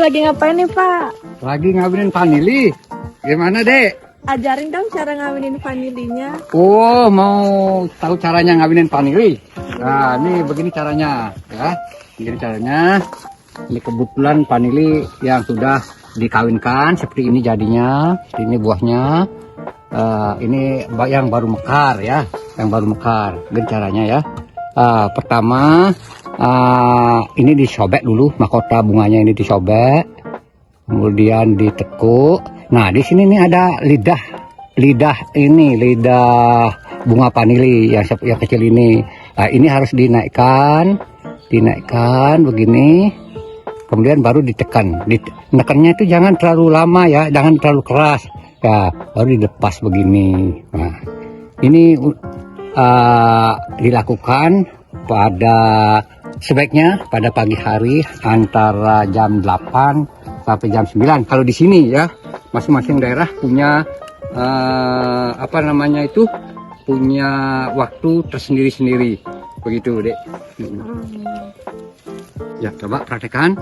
lagi ngapain nih, Pak? Lagi ngawinin vanili. Gimana, Dek? Ajarin dong cara ngawinin vanilinya. Oh, mau tahu caranya ngawinin vanili? Nah, ini begini caranya, ya. Begini caranya. Ini kebetulan vanili yang sudah dikawinkan seperti ini jadinya. Seperti ini buahnya. Ini yang baru mekar ya, yang baru mekar. Begini caranya ya. Pertama, ini disobek dulu, mahkota bunganya ini disobek, kemudian ditekuk. Nah, di sini nih ada lidah bunga vanili yang kecil ini. Nah, ini harus dinaikkan begini, kemudian baru ditekan. Nekannya itu jangan terlalu lama ya, jangan terlalu keras. Ya, baru dilepas begini. Nah, ini dilakukan sebaiknya pada pagi hari antara jam 8 sampai jam 9. Kalau di sini ya, masing-masing daerah punya punya waktu tersendiri-sendiri. Begitu, Dek. Ya, coba praktekkan.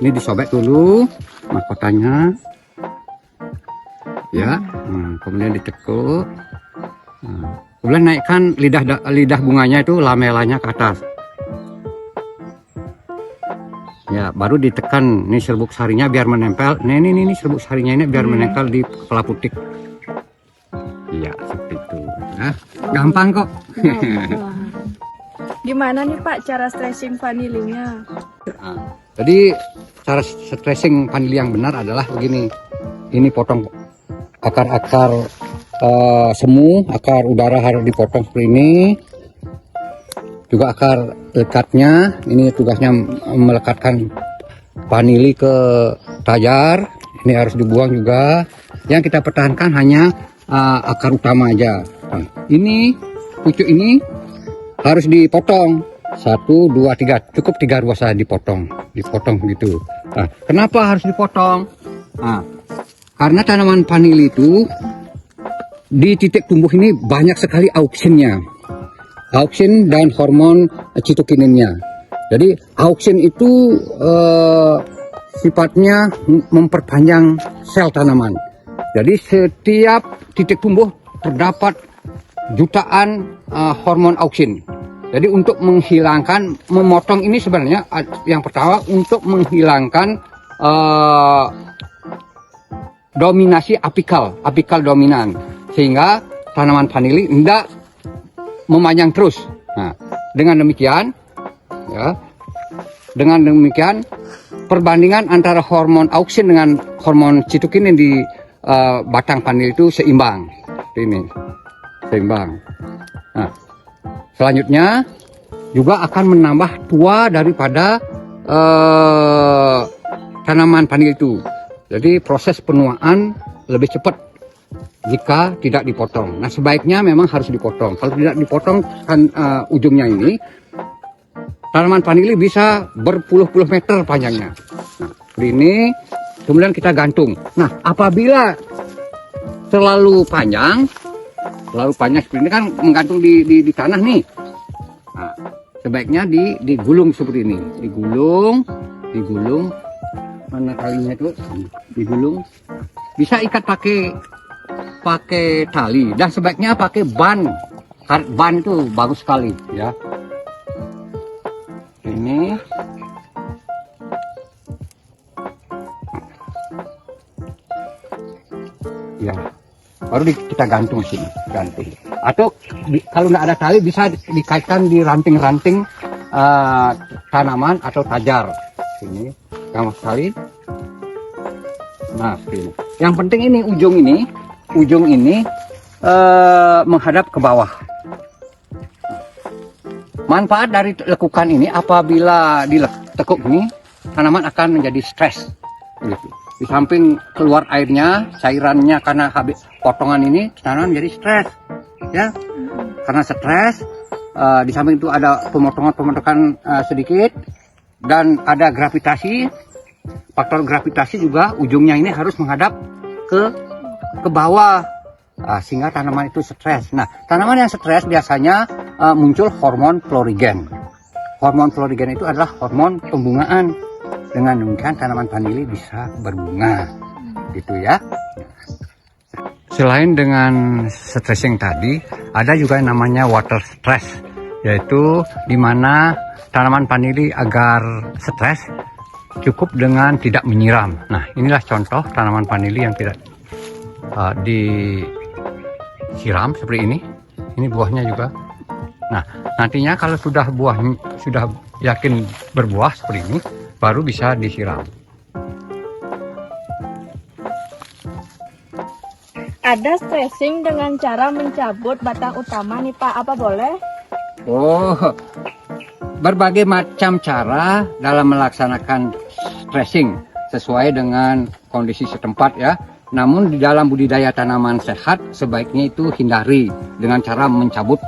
Ini disobek dulu mahkotanya. Ya, kemudian ditekuk. Kemudian naikkan lidah bunganya itu lamelanya ke atas. Ya, baru ditekan ini serbuk sarinya biar menempel. Nah, ini serbuk sarinya ini biar menempel di kepala putik. Iya, seperti itu. Nah, gampang kok. Gimana nih, Pak, cara stressing vanilinya? Jadi cara stressing vanili yang benar adalah begini. Ini potong akar-akar semu, akar udara harus dipotong seperti ini. Juga akar lekatnya, ini tugasnya melekatkan vanili ke tajar. Ini harus dibuang juga. Yang kita pertahankan hanya akar utama aja. Nah, ini pucuk ini harus dipotong. 1, 2, 3, cukup 3 ruas saja dipotong gitu. Nah, kenapa harus dipotong? Nah, karena tanaman vanili itu di titik tumbuh ini banyak sekali auksinnya. Auksin dan hormon citokininnya. Jadi auksin itu sifatnya memperpanjang sel tanaman. Jadi setiap titik tumbuh terdapat jutaan hormon auksin. Jadi untuk memotong ini sebenarnya yang pertama untuk menghilangkan dominasi apikal dominan, sehingga tanaman vanili tidak memanjang terus. Nah, dengan demikian perbandingan antara hormon auksin dengan hormon citokinin di batang vanili itu seimbang. Ini seimbang. Nah, selanjutnya juga akan menambah tua daripada tanaman vanili itu. Jadi proses penuaan lebih cepat jika tidak dipotong. Nah, sebaiknya memang harus dipotong. Kalau tidak dipotong kan ujungnya ini, tanaman vanili bisa berpuluh-puluh meter panjangnya. Nah, ini kemudian kita gantung. Nah, apabila terlalu panjang seperti ini kan menggantung di tanah nih. Nah, sebaiknya digulung seperti ini. Digulung. Mana talinya itu? Digulung. Bisa ikat pakai tali, dan sebaiknya pakai ban. Ban itu bagus sekali ya. Ini ya, baru kita gantung sini, atau kalau nggak ada tali bisa dikaitkan di ranting-ranting tanaman atau tajar. Ini yang sekali. Nah, ini. Yang penting ini ujung ini menghadap ke bawah. Manfaat dari lekukan ini, apabila ditekuk ini, tanaman akan menjadi stres. Gitu. Di samping keluar airnya, cairannya karena habis potongan ini, tanaman menjadi stres. Ya, karena stres, di samping itu ada pemotongan sedikit, dan ada gravitasi. Faktor gravitasi juga ujungnya ini harus menghadap ke bawah, sehingga tanaman itu stres. Nah, tanaman yang stres biasanya muncul hormon florigen. Hormon florigen itu adalah hormon pembungaan. dengan demikian tanaman vanili bisa berbunga, gitu ya. Selain dengan stressing tadi, ada juga yang namanya water stress, yaitu di mana tanaman vanili agar stres cukup dengan tidak menyiram. Nah, inilah contoh tanaman vanili yang tidak disiram seperti ini. Ini buahnya juga. Nah, nantinya kalau sudah yakin berbuah seperti ini, baru bisa disiram. Ada stressing dengan cara mencabut batang utama nih Pak, apa boleh? Oh, berbagai macam cara dalam melaksanakan stressing sesuai dengan kondisi setempat ya. Namun di dalam budidaya tanaman sehat sebaiknya itu hindari dengan cara mencabut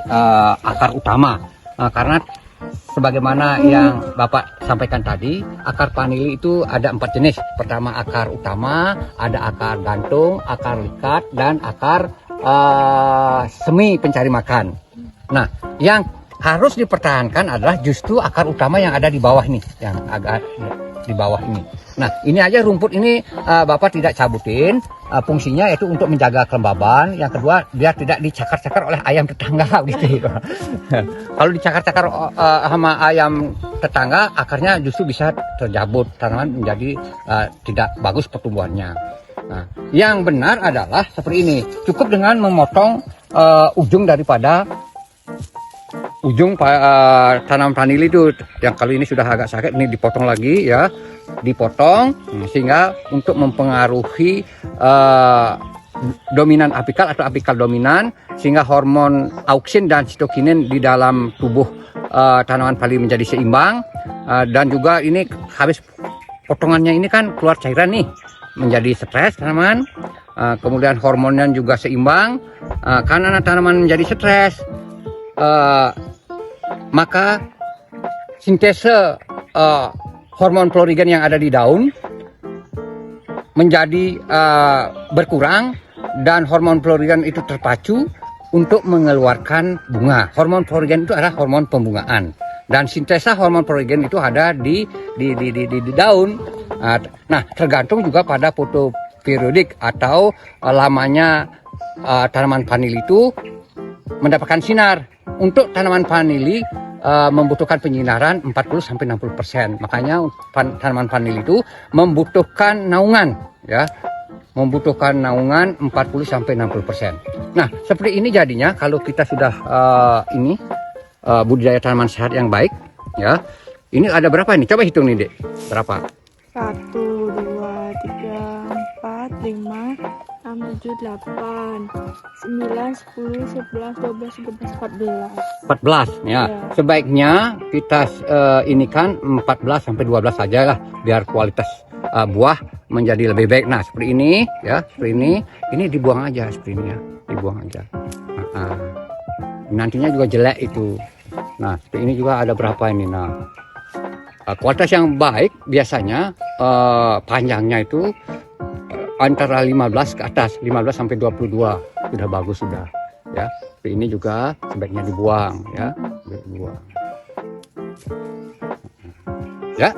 akar utama. Karena sebagaimana yang Bapak sampaikan tadi, akar vanili itu ada 4 jenis. Pertama akar utama, ada akar gantung, akar likat, dan akar semi pencari makan. Nah, yang harus dipertahankan adalah justru akar utama yang ada di bawah nih, yang agak di bawah ini. Nah, ini aja rumput ini Bapak tidak cabutin, fungsinya yaitu untuk menjaga kelembaban. Yang kedua, biar tidak dicakar-cakar oleh ayam tetangga gitu. Kalau dicakar-cakar sama ayam tetangga, akarnya justru bisa terjabut, tanaman menjadi tidak bagus pertumbuhannya. Nah, yang benar adalah seperti ini, cukup dengan memotong ujung daripada tanaman vanili itu, yang kali ini sudah agak sakit, ini dipotong lagi ya, dipotong sehingga untuk mempengaruhi dominan apikal atau apikal dominan, sehingga hormon auksin dan sitokinin di dalam tubuh tanaman vanili menjadi seimbang. Dan juga ini habis potongannya ini kan keluar cairan nih, menjadi stres tanaman, kemudian hormonnya juga seimbang. Karena tanaman menjadi stres, maka sintese hormon florigen yang ada di daun menjadi berkurang, dan hormon florigen itu terpacu untuk mengeluarkan bunga. Hormon florigen itu adalah hormon pembungaan, dan sintesa hormon florigen itu ada di daun. Nah, tergantung juga pada fotoperiodik atau lamanya tanaman vanili itu mendapatkan sinar. Untuk tanaman vanili membutuhkan penyinaran 40-60%. Makanya tanaman vanili itu membutuhkan naungan ya. Membutuhkan naungan 40-60%. Nah, seperti ini jadinya kalau kita sudah budidaya tanaman sehat yang baik ya. Ini ada berapa ini? Coba hitung nih, Dek. Berapa? 1, 2, 3, 4, 5, 6, 7, 8, 9, 10, 11, 12, 13, 14. 14 ya. Sebaiknya kita ini kan 14 sampai 12 saja lah, biar kualitas buah menjadi lebih baik. Nah, seperti ini ya, seperti ini. Ini dibuang aja seperti ini ya, dibuang aja. Nantinya juga jelek itu. Nah, seperti ini juga ada berapa ini. Nah, kualitas yang baik biasanya panjangnya itu antara 15 ke atas, 15 sampai 22 sudah bagus sudah ya. Ini juga sebaiknya dibuang ya, dibuang. Ya.